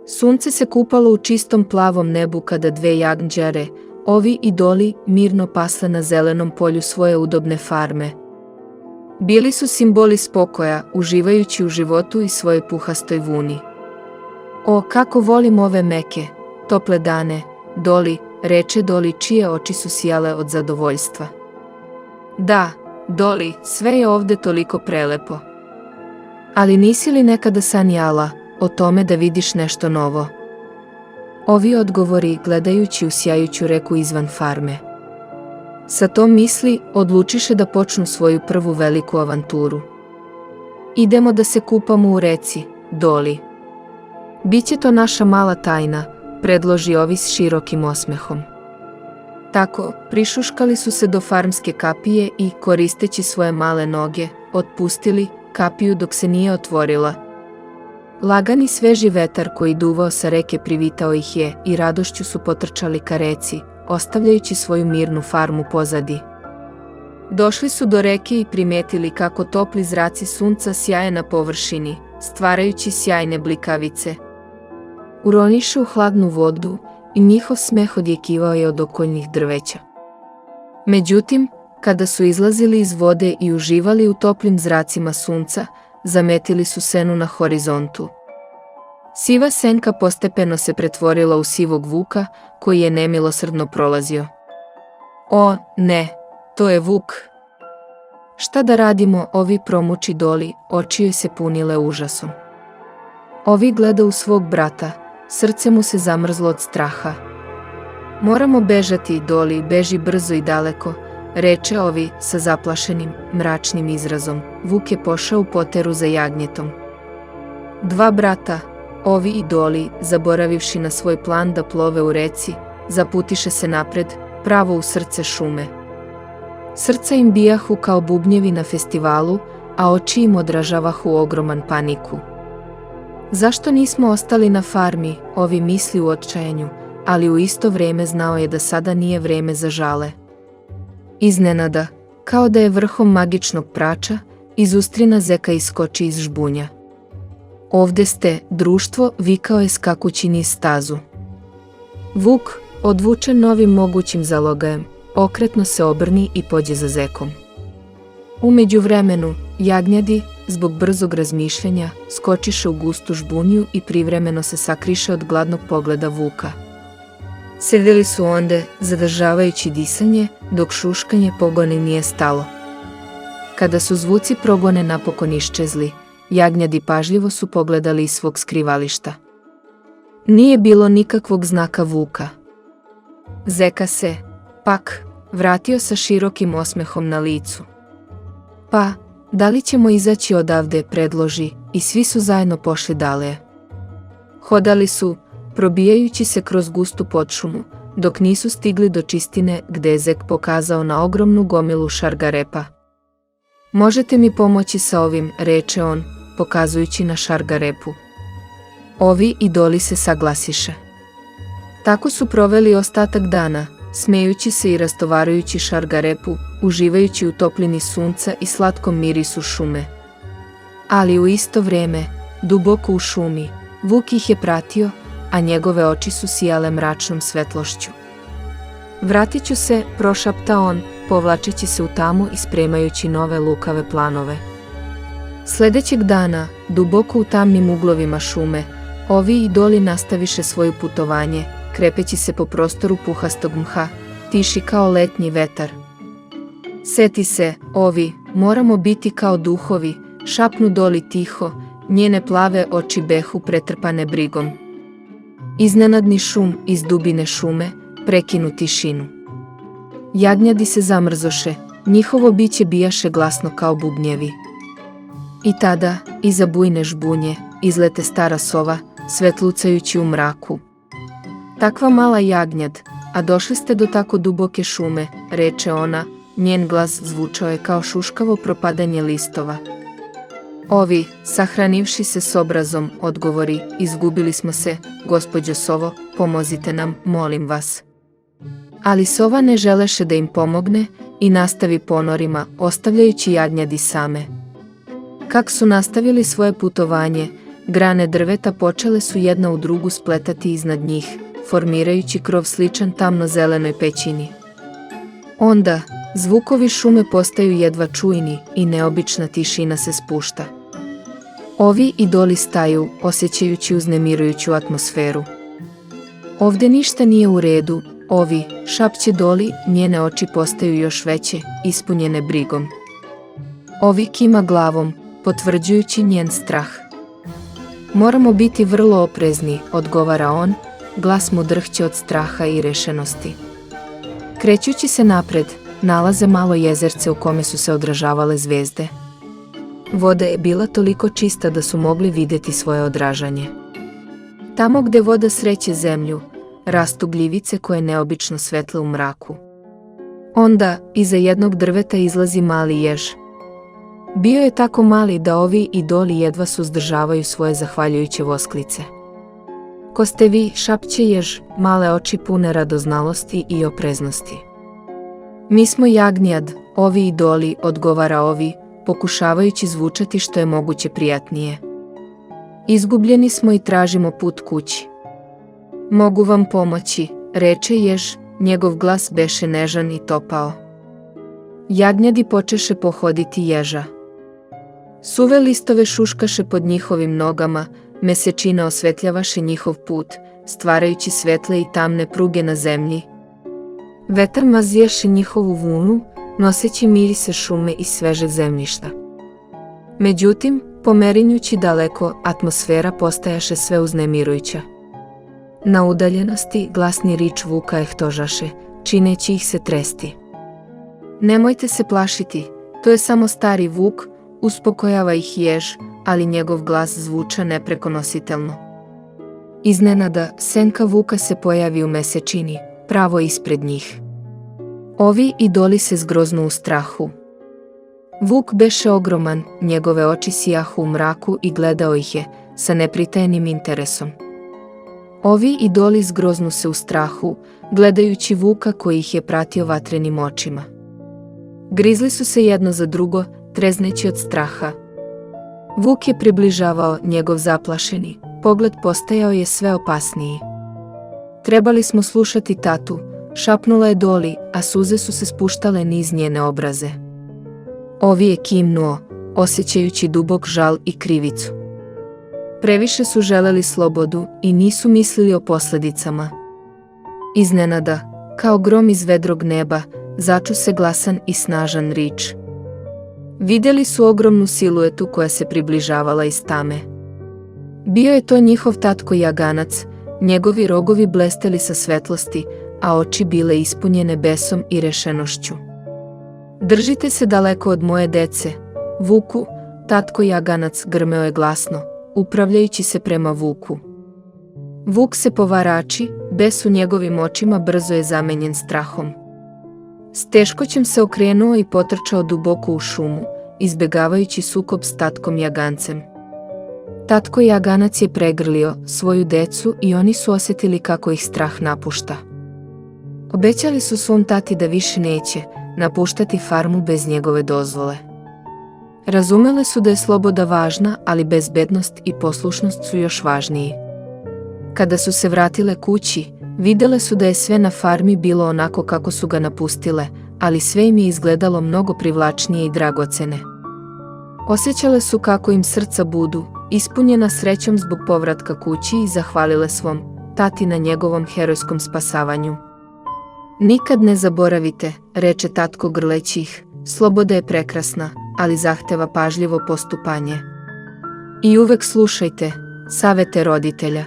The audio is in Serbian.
Sunce se kupalo u čistom plavom nebu kada dve jagnđare, Ovi i Doli, mirno pasle na zelenom polju svoje udobne farme. Bili su simboli spokoja, uživajući u životu i svojoj puhastoj vuni. O, kako volim ove meke, tople dane, Doli, reče Doli, čije oči su sijale od zadovoljstva. Da, Doli, sve je ovde toliko prelepo. Ali nisi li nekada sanjala o tome da vidiš nešto novo? Ovi odgovori gledajući u sjajuću reku izvan farme. Sa tom misli odlučiše da počnu svoju prvu veliku avanturu. Idemo da se kupamo u reci, Doli. Biće to naša mala tajna, predloži Ovi s širokim osmehom. Tako, prišuškali su se do farmske kapije i, koristeći svoje male noge, otpustili kapiju dok se nije otvorila. Lagani sveži vetar koji duvao sa reke privitao ih je i radošću su potrčali ka reci, ostavljajući svoju mirnu farmu pozadi. Došli su do reke i primetili kako topli zraci sunca sjaje na površini, stvarajući sjajne blikavice. Uroniše u hladnu vodu i njihov smeh odjekivao je od okoljnih drveća. Međutim, kada su izlazili iz vode i uživali u toplim zracima sunca, zametili su senu na horizontu. Siva senka postepeno se pretvorila u sivog vuka, koji je nemilosrdno prolazio. O, ne, to je vuk. Šta da radimo, Ovi promuči Doli, oči joj se punile užasom. Ovi gleda u svog brata, srce mu se zamrzlo od straha. Moramo bežati, Doli, beži brzo i daleko, reče Ovi sa zaplašenim, mračnim izrazom. Vuk je pošao u poteru za jagnjetom. Dva brata, Ovi i Doli, zaboravivši na svoj plan da plove u reci, zaputiše se napred, pravo u srce šume. Srca im bijahu kao bubnjevi na festivalu, a oči im odražavahu ogroman paniku. Zašto nismo ostali na farmi, Ovi misli u očajanju, ali u isto vreme znao je da sada nije vreme za žale. Iznenada, kao da je vrhom magičnog prača, iz ustrina zeka iskoči iz žbunja. Ovde ste, društvo, vikao je skakući niz stazu. Vuk, odvučen novim mogućim zalogajem, okretno se obrni i pođe za zekom. U međuvremenu, jagnjadi, zbog brzog razmišljanja, skočiše u gustu žbunju i privremeno se sakriše od gladnog pogleda vuka. Sedeli su onde, zadržavajući disanje, dok šuškanje pogone nije stalo. Kada su zvuci progone napokon iščezli, jagnjadi pažljivo su pogledali iz svog skrivališta. Nije bilo nikakvog znaka vuka. Zeka se, pak, vratio sa širokim osmehom na licu. Pa, da li ćemo izaći odavde, predloži, i svi su zajedno pošli dalje. Hodali su, probijajući se kroz gustu podšumu, dok nisu stigli do čistine gde je zek pokazao na ogromnu gomilu šargarepa. Možete mi pomoći sa ovim, reče on, pokazujući na šargarepu. Ovi i Doli se saglasiše. Tako su proveli ostatak dana, smejući se i rastovarajući šargarepu, uživajući u toplini sunca i slatkom mirisu šume. Ali u isto vreme, duboko u šumi, vuk ih je pratio, a njegove oči su sijale mračnom svetlošću. Vratit ću se, prošapta on, povlačeći se u tamu i spremajući nove lukave planove. Sledećeg dana, duboko u tamnim uglovima šume, Ovi i Doli nastaviše svoje putovanje, krepeći se po prostoru puhastog mha, tiši kao letnji vetar. Seti se, Ovi, moramo biti kao duhovi, šapnu Doli tiho, njene plave oči behu pretrpane brigom. Iznenadni šum iz dubine šume prekinu tišinu. Jagnjadi se zamrzoše, njihovo biće bijaše glasno kao bubnjevi. I tada, iza bujne žbunje, izlete stara sova, svetlucajući u mraku. Takva mala jagnjad, a došli ste do tako duboke šume, reče ona, njen glas zvučao je kao šuškavo propadanje listova. Ovi, sahranivši se s obrazom, odgovori, izgubili smo se, gospođo sovo, pomozite nam, molim vas. Ali sova ne želeše da im pomogne i nastavi ponorima, ostavljajući jagnjadi same. Kak su nastavili svoje putovanje, Grane drveta počele su jedna u drugu spletati iznad njih, formirajući krov sličan tamno-zelenoj pećini. Onda, zvukovi šume postaju jedva čujni i neobična tišina se spušta. Ovi i Doli staju, osjećajući uznemirujuću atmosferu. Ovdje ništa nije u redu, Ovi, šapće Doli, njene oči postaju još veće, ispunjene brigom. Ovi kima glavom, potvrđujući njen strah. Moramo biti vrlo oprezni, odgovara on, glas mu drhće od straha i rešenosti. Krećući se napred, nalaze malo jezerce u kome su se odražavale zvezde. Voda je bila toliko čista da su mogli vidjeti svoje odražanje. Tamo gdje voda sreće zemlju, rastu gljivice koje neobično svetle u mraku. Onda, iza jednog drveta izlazi mali jež. Bio je tako mali da Ovi i Doli jedva suzdržavaju svoje zahvaljujuće vosklice. Ko ste vi, šapće jež, male oči pune radoznalosti i opreznosti. Mi smo jagnjad, Ovi i Doli, odgovara Ovi, pokušavajući zvučati što je moguće prijatnije. Izgubljeni smo i tražimo put kući. Mogu vam pomoći, reče jež, njegov glas beše nežan i topao. Jagnjadi počeše pohoditi ježa. Suve listove šuškaše pod njihovim nogama, mesečina osvetljavaše njihov put, stvarajući svetle i tamne pruge na zemlji. Vetar mazijaše njihovu vunu, noseći mirise šume i svežeg zemljišta. Međutim, pomerinjući daleko, atmosfera postajaše sve uznemirujuća. Na udaljenosti glasni rič vuka ehtožaše, čineći ih se tresti. Nemojte se plašiti, to je samo stari vuk, uspokojava ih jež, ali njegov glas zvuča neprekonositelno. Iznenada, senka vuka se pojavi u mesečini, pravo ispred njih. Ovi i Doli se zgroznu u strahu. Vuk beše ogroman, njegove oči sijahu u mraku i gledao ih je, sa nepritajenim interesom. Ovi i Doli zgroznu se u strahu, gledajući vuka koji ih je pratio vatrenim očima. Grizli su se jedno za drugo, trezneći od straha. Vuk je približavao, njegov zaplašeni pogled postajao je sve opasniji. Trebali smo slušati tatu, šapnula je Doli, a suze su se spuštale niz njene obraze. Ovi je kimnuo, osjećajući dubok žal i krivicu. Previše su želeli slobodu i nisu mislili o posljedicama. Iznenada, kao grom iz vedrog neba, začu se glasan i snažan rič. Vidjeli su ogromnu siluetu koja se približavala iz tame. Bio je to njihov tatko jaganac, njegovi rogovi blesteli sa svetlosti, a oči bile ispunjene besom i rešenošću. Držite se daleko od moje dece, vuku, tatko jaganac grmeo je glasno, upravljajući se prema vuku. Vuk se povarači, bes u njegovim očima brzo je zamenjen strahom. S teškoćem se okrenuo i potrčao duboko u šumu, izbjegavajući sukob s tatkom jagancem. Tatko jaganac je pregrlio svoju decu i oni su osjetili kako ih strah napušta. Obećali su svom tati da više neće napuštati farmu bez njegove dozvole. Razumele su da je sloboda važna, ali bezbednost i poslušnost su još važniji. Kada su se vratile kući, vidjele su da je sve na farmi bilo onako kako su ga napustile, ali sve im je izgledalo mnogo privlačnije i dragocene. Osjećale su kako im srca budu, ispunjena srećom zbog povratka kući i zahvalile svom tati na njegovom herojskom spasavanju. Nikad ne zaboravite, reče tatko grleći ih, sloboda je prekrasna, ali zahteva pažljivo postupanje. I uvek slušajte savete roditelja.